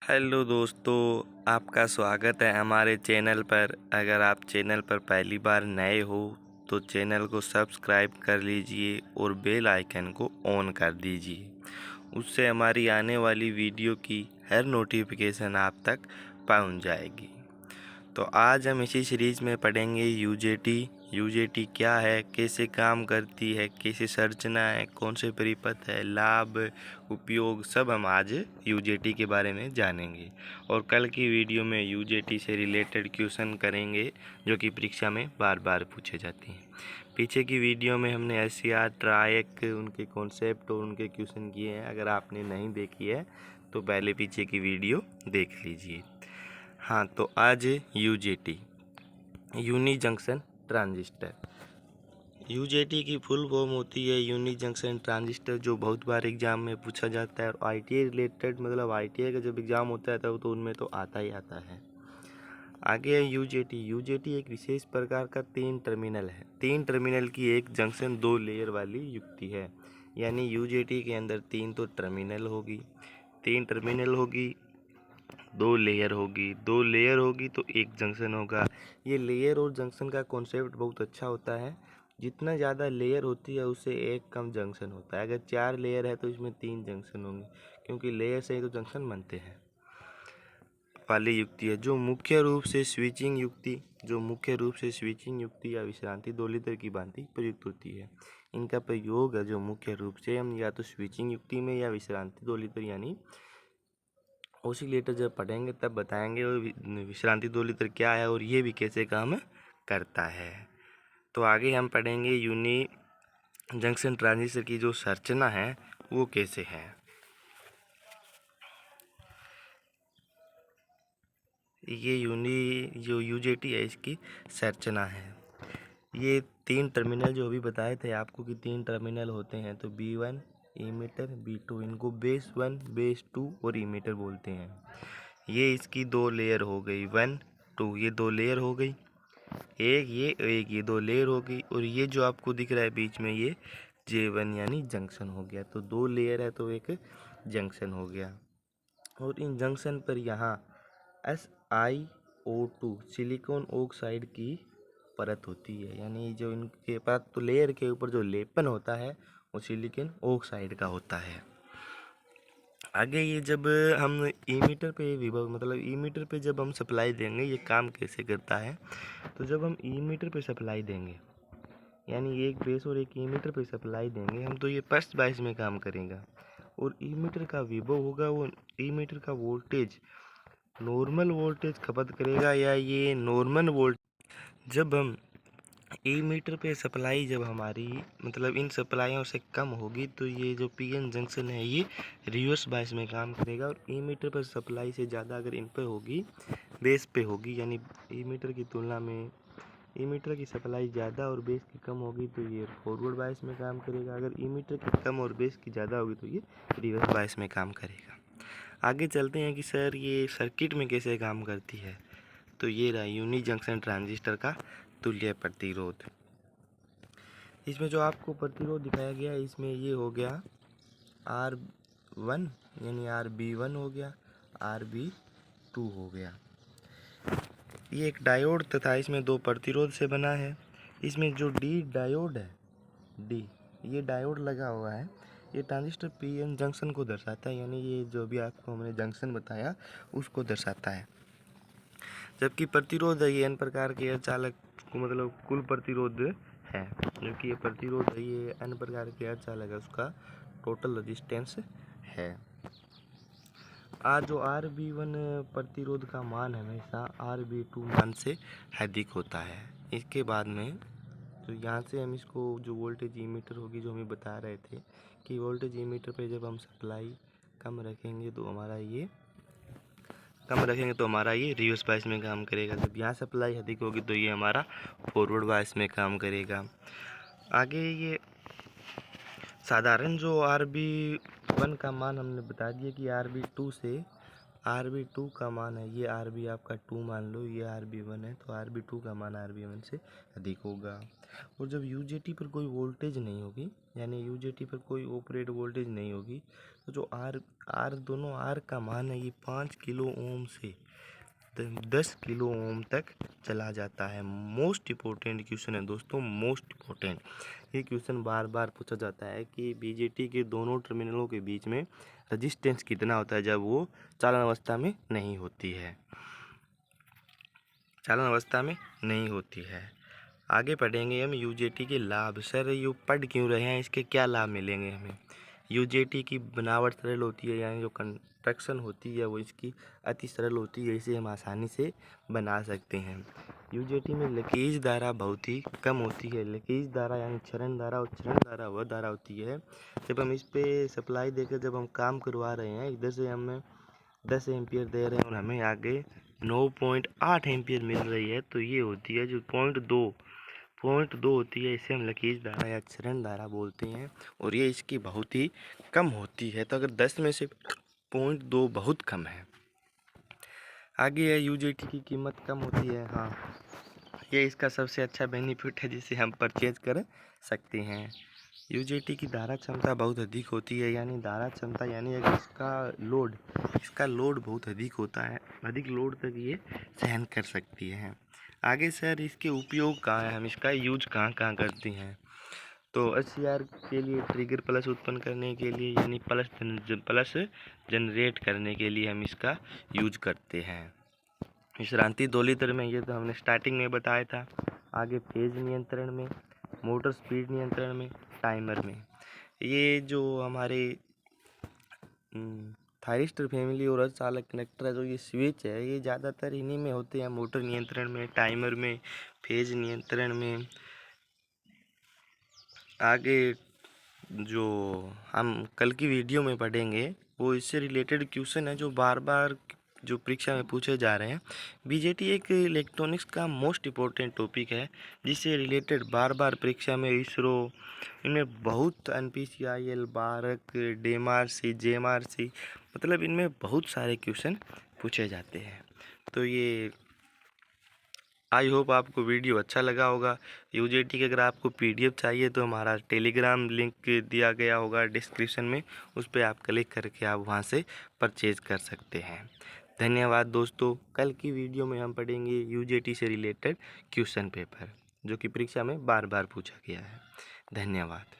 Hello दोस्तों, आपका स्वागत है हमारे चैनल पर। अगर आप चैनल पर पहली बार नए हो तो चैनल को सब्सक्राइब कर लीजिए और बेल आइकन को ऑन कर दीजिए। उससे हमारी आने वाली वीडियो की हर नोटिफिकेशन आप तक पहुंच जाएगी। तो आज हम इसी सीरीज़ में पढ़ेंगे यूजेटी। यूजेटी क्या है, कैसे काम करती है, कैसे संरचना है, कौन से परिपथ है, लाभ, उपयोग, सब हम आज यूजेटी के बारे में जानेंगे। और कल की वीडियो में यूजेटी से रिलेटेड क्वेश्चन करेंगे जो कि परीक्षा में बार बार पूछे जाते हैं। पीछे की वीडियो में हमने एससीआर, ट्रायक, उनके कॉन्सेप्ट और उनके क्वेश्चन किए हैं। अगर आपने नहीं देखी है तो पहले पीछे की वीडियो देख लीजिए। हाँ, तो आज UJT, uni junction transistor. UJT की फुल फॉर्म होती है यूनी जंक्शन ट्रांजिस्टर, जो बहुत बार एग्जाम में पूछा जाता है। और आईटीआई रिलेटेड, मतलब आईटीआई का जब एग्जाम होता है तब तो उनमें तो आता ही आता है। आगे है यूजेटी। यूजेटी एक विशेष प्रकार का तीन टर्मिनल है। तीन टर्मिनल की एक जंक्शन दो लेयर वाली युक्ति है। यानी यूजेटी के अंदर तीन तो टर्मिनल होगी, तीन टर्मिनल होगी, दो लेयर होगी तो एक जंक्शन होगा। ये लेयर और जंक्शन का कॉन्सेप्ट बहुत अच्छा होता है। जितना ज़्यादा लेयर होती है उससे एक कम जंक्शन होता है। अगर 4 लेयर है तो इसमें 3 जंक्शन होंगे, क्योंकि लेयर से ही तो जंक्शन बनते हैं। वाली युक्ति है जो मुख्य रूप से स्विचिंग युक्ति या विश्रांति दोलित्र की भांति प्रयुक्त होती है। इनका प्रयोग है जो मुख्य रूप से हम या तो स्विचिंग युक्ति में या विश्रांति दोलित्र यानी ओसिलेटर जब पढ़ेंगे तब बताएंगे और विश्रांति दोलित्र क्या है और ये भी कैसे काम करता है। तो आगे हम पढ़ेंगे यूनी जंक्शन ट्रांजिस्टर की जो संरचना है वो कैसे है। ये जो यूजेटी है इसकी संरचना है। ये तीन टर्मिनल जो अभी बताए थे आपको कि तीन टर्मिनल होते हैं, तो B1 इमीटर, B2, इनको बेस 1, बेस 2 और इमीटर बोलते हैं। ये इसकी दो लेयर हो गई, 1 2, ये दो लेयर हो गई। एक ये दो लेयर हो गई। और ये जो आपको दिख रहा है बीच में ये J1 यानी जंक्शन हो गया। तो दो लेयर है तो एक जंक्शन हो गया। और इन जंक्शन पर यहाँ SiO2 सिलिकॉन ऑक्साइड की परत होती है। यानी जो इनके पास तो लेयर के ऊपर जो लेपन होता है वो सिलिकॉन ऑक्साइड का होता है। आगे ये जब हम इमीटर पे विभव, मतलब इमीटर पे जब हम सप्लाई देंगे, ये काम कैसे करता है। तो जब हम इमीटर पे सप्लाई देंगे, यानी एक बेस और एक इमीटर पे सप्लाई देंगे हम, तो ये फर्स्ट बाइस में काम करेगा। और इमीटर का विभव होगा वो इमीटर का वोल्टेज नॉर्मल वोल्टेज खपत करेगा, या ये नॉर्मल वोल्ट जब हम इमीटर पे सप्लाई जब हमारी, मतलब इन सप्लाइयों से कम होगी, तो ये जो पीएन जंक्शन है ये रिवर्स बायस में काम करेगा। और इमीटर पर सप्लाई से ज़्यादा अगर इन पे होगी, बेस पे होगी, यानी इमीटर की तुलना में इमीटर की सप्लाई ज़्यादा और बेस की कम होगी, तो ये फॉरवर्ड बायस में काम करेगा। अगर इमीटर की कम और बेस की ज़्यादा होगी तो ये रिवर्स बायस में काम करेगा। आगे चलते हैं कि सर ये सर्किट में कैसे काम करती है। तो ये रहा यूनी जंक्शन ट्रांजिस्टर का तुल्य प्रतिरोध। इसमें जो आपको प्रतिरोध दिखाया गया है, इसमें ये हो गया R1 यानी RB1 हो गया, RB2 हो गया। ये एक डायोड तथा इसमें दो प्रतिरोध से बना है। इसमें जो डी डायोड है, डी ये डायोड लगा हुआ है, ये ट्रांजिस्टर पीएन जंक्शन को दर्शाता है। यानी ये जो भी आपको हमने जंक्शन बताया उसको दर्शाता है। जबकि प्रतिरोध है ये एन प्रकार के अर्धचालक को, मतलब कुल प्रतिरोध है। जबकि ये प्रतिरोध है ये एन प्रकार के अर्धचालक है, उसका टोटल रेजिस्टेंस है। आज जो RB1 प्रतिरोध का मान हमेशा RB2 मान से अधिक होता है। इसके बाद में तो यहाँ से हम इसको जो वोल्टेज इमीटर होगी, जो हमें बता रहे थे कि वोल्टेज इमीटर पे जब हम सप्लाई कम रखेंगे तो हमारा ये रिवर्स बायस में काम करेगा। जब यहाँ सप्लाई अधिक होगी तो ये हमारा फॉरवर्ड बायस में काम करेगा। आगे ये साधारण जो RB1 का मान हमने बता दिया कि RB2 से RB2 का मान है, ये RB आपका 2 मान लो, ये RB1 है, तो RB2 का मान RB1 से अधिक होगा। और जब UJT पर कोई वोल्टेज नहीं होगी, यानी UJT पर कोई ऑपरेट वोल्टेज नहीं होगी, तो जो दोनों R का मान है ये 5 किलो ओम से 10 किलो ओम तक चला जाता है। मोस्ट इम्पोर्टेंट क्वेश्चन है दोस्तों, मोस्ट इम्पोर्टेंट। ये क्वेश्चन बार बार पूछा जाता है कि BJT के दोनों टर्मिनलों के बीच में रजिस्टेंस कितना होता है जब वो चालन अवस्था में नहीं होती है, चालन अवस्था में नहीं होती है। आगे पढ़ेंगे हम UJT के लाभ। सर ये पढ़ क्यों रहे हैं, इसके क्या लाभ मिलेंगे हमें? UJT की बनावट सरल होती है, यानी जो कंस्ट्रक्शन होती है वो इसकी अति सरल होती है, इसे हम आसानी से बना सकते हैं। UJT में लीकेज धारा बहुत ही कम होती है। लीकेज धारा यानी क्षरण धारा, और क्षरण धारा वह धारा होती है जब हम इस पे सप्लाई देकर जब हम काम करवा रहे हैं, इधर से हमें 10 एम्पियर दे रहे हैं और हमें आगे 9.8 एम्पियर मिल रही है, तो ये होती है जो पॉइंट दो होती है, इसे हम लीकेज धारा या क्षरण धारा बोलते हैं, और ये इसकी बहुत ही कम होती है। तो अगर 10 में से 0.2 बहुत कम है। आगे है UJT की कीमत कम होती है। हाँ, ये इसका सबसे अच्छा बेनिफिट है जिसे हम परचेज कर सकते हैं। UJT की धारा क्षमता बहुत अधिक होती है, यानी धारा क्षमता यानी अगर इसका लोड बहुत अधिक होता है, अधिक लोड तक ये सहन कर सकती है। आगे सर इसके उपयोग कहाँ है, हम इसका यूज कहाँ कहाँ करते हैं? तो HCR के लिए ट्रिगर प्लस उत्पन्न करने के लिए, यानी प्लस जनरेट करने के लिए हम इसका यूज करते हैं। विश्रांति दोलित्र में, ये तो हमने स्टार्टिंग में बताया था। आगे फेज नियंत्रण में, मोटर स्पीड नियंत्रण में, टाइमर में। ये जो हमारे थायरिस्टर फैमिली और अर्धचालक कनेक्टर है, जो ये स्विच है, ये ज़्यादातर इन्हीं में होते हैं, मोटर नियंत्रण में, टाइमर में, फेज नियंत्रण में। आगे जो हम कल की वीडियो में पढ़ेंगे वो इससे रिलेटेड क्वेश्चन है जो बार बार जो परीक्षा में पूछे जा रहे हैं। BJT एक इलेक्ट्रॉनिक्स का मोस्ट इम्पोर्टेंट टॉपिक है जिससे रिलेटेड बार बार परीक्षा में इसरो, इनमें बहुत NPCIL, बारक, DMRC, JMRC, मतलब इनमें बहुत सारे क्वेश्चन पूछे जाते हैं। तो ये आई होप आपको वीडियो अच्छा लगा होगा। UJT की अगर आपको PDF चाहिए तो हमारा टेलीग्राम लिंक दिया गया होगा डिस्क्रिप्शन में, उस पर आप क्लिक करके आप वहां से परचेज कर सकते हैं। धन्यवाद दोस्तों। कल की वीडियो में हम पढ़ेंगे UJT से रिलेटेड क्वेश्चन पेपर जो कि परीक्षा में बार बार पूछा गया है। धन्यवाद।